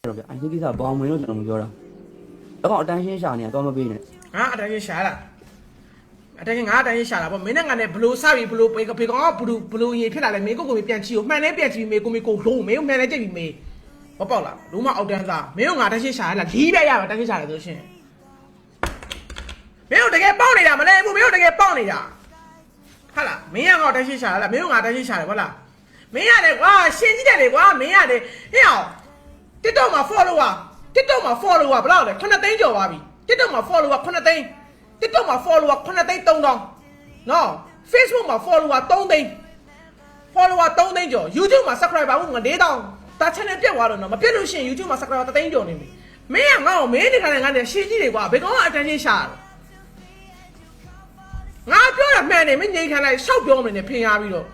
တော့ဗျအရင်ကိစ္စဘောင်ဝင်လို့ကျွန်တော်မပြောတာအကောင်အတန်းရှင်းရှာနေတာတော့မပေးနဲ့ငါအတန်းရှင်းရှာလားအတန်းရှင်းငါအတန်းရှင်းရှာတာပေါ့မင်းနဲ့ငါနဲ့ဘလို့စပြီဘလို့ပေကောင်ကဘလို့ရေဖြစ်လာလဲမင်းကိုပြန်ချီကိုမှန်လဲပြန်ချီမေကိုလုံးမင်းကိုမှန်လဲကြိတ်ပြီးမေမပေါက်လားလုံးမအောက်တန်းသားမင်းကငါအတန်းရှင်းရှာရလားလီးပဲရပါအတန်းရှင်းရှာတယ်ဆိုရှင်မင်းတို့တကယ်ပေါက်နေတာမလဲဘူးမင်းတို့တကယ်ပေါက်နေတာဟာလားမင်းကငါအတန်းရှင်းရှာရလားမင်းကငါအတန်းရှင်းရှာတယ်ဟုတ်လားမင်းရတယ်ကွာရှင်းကြည့်တယ်လေကွာမင်းရတယ်ဟဲ့အောင် TikTok မှာ follower ဘယ်လောက်လဲ9သိန်းကျော်သွားပြီ TikTok မှာ follower 9သိန်း TikTok မှာ follower 9သိန်း3000နော် Facebook မှာ follower 3သိန်း follower 3သိန်းကျော် YouTube မှာ subscriber ဘူး4000ဒါ channel ပြတ်သွားတော့နော်မပြတ်လို့ရှိရင် YouTube မှာ subscriber 3သိန်းကျော်နေပြီမင်းကငါ့ကိုမင်းနေခါနဲ့ငါနဲ့ရှင်းကြည့်တယ်ကွာဘယ်ကောင်က attention ရှာတယ်ငါပြောတာမှန်တယ်မင်းငိန်ခံလိုက်ရှောက်ပြောမနေနဲ့ဖင်ရပြီးတော့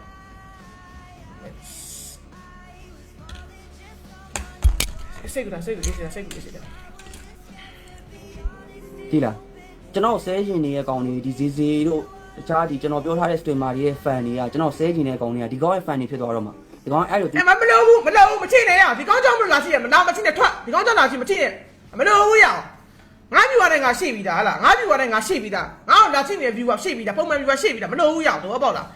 စိတ်ကစိတ်ကြည့်လားကျွန်တော်ဆဲရှင်တွေရဲ့ကောင်တွေဒီဈေးတို့တခြားဒီကျွန်တော်ပြောထားတဲ့ streamer တွေရဲ့ fan တွေကကျွန်တော်ဆဲရှင်တဲ့ကောင်တွေကဒီကောင်ရဲ့ fan တွေဖြစ်သွားတော့မှာဒီကောင်အဲ့လိုမလို့ဘူးမချိနဲ့ရဒီကောင်ကြောင့်မလို့လာရှိရမနာမချိနဲ့ထွက်ဒီကောင်ကြောင့်လာရှိမချိနဲ့မလို့ဘူးရအောင်ငါ view နဲ့ငါရှိပြီးသားဟလားငါ view နဲ့ငါရှိပြီးသားငါ့လာချိနဲ့ view ရှိပြီးသားပုံမှန် view ရှိပြီးသားမလို့ဘူးရအောင်တော့ပေါ့လား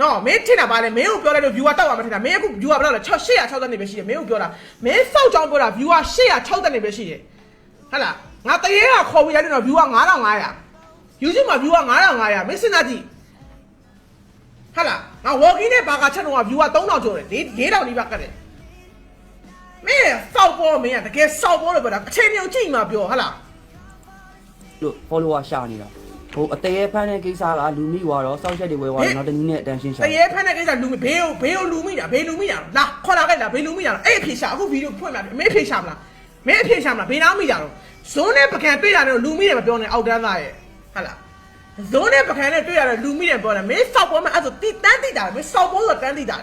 နော်မင်းထင်တာပါလေမင်းကိုပြောလိုက်လို့ view တောက်အောင်မထင်တာမင်းအခု view ဘယ်လောက်လဲ860နေပဲရှိတယ်မင်းကိုပြောတာမင်းစောက်ကြောင်းပြောတာ view 860နေပဲရှိတယ်ဟလားငါတရေကခေါ်ပြီးရတယ်တော့ view 9500 YouTube မှာ view 9500မင်းစဉ်းစားကြည့်ဟလားငါ walking နဲ့ဘာကချက်တော့ view 3000ကျော်တယ်4000နီးပါးကတ်တယ်မင်းစောက်ပေါ်မင်းကတကယ်စောက်ပေါ်လို့ပြောတာအချိန်မြုံကြည့်မှပြောဟလားလို့ follower ရှာနေတာဟိုအတရေဖမ်းတဲ့ကိစ္စကလူမိသွားတော့စောက်ချက်တွေဝဲသွားတော့နောက်တနည်းနဲ့ attention ရှာတရေဖမ်းတဲ့ကိစ္စလူမိဘေးကိုလူမိတာဘေးလူမိတာလာခေါ်လာခဲ့လားဘေးလူမိတာအဲ့အဖြေရှာအခုဗီဒီယိုဖွင့်လာပြီမင်းအဖြေရှာမလားမင်းအဖြေရှာမလားဘေးနားမိတာတော့ဇုံးနဲ့ပကံတွေ့တာတော့လူမိတယ်မပြောနဲ့အောက်တန်းသားရဲ့ဟလားဇုံးနဲ့ပကံနဲ့တွေ့ရတော့လူမိတယ်ပြောတယ်မင်းစောက်ပေါ်မှာအဲ့ဆိုတန်းတိတာမင်းစောက်ပေါ်ဆိုတန်းတိတာ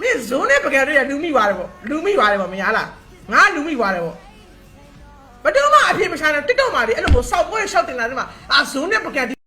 မင်းဇုံးနဲ့ပကံတွေ့ရလူမိပါတယ်ပေါ့မရလားငါလူမိပါတယ်ပေါ့ဘယ်တော့မှအဖြေမရှာနဲ့ TikTok မှာလေအဲ့လိုမျိုးစောက်ပေါ်ရှောက်တင်လာတယ်မှာဇုံးနဲ့ပကံ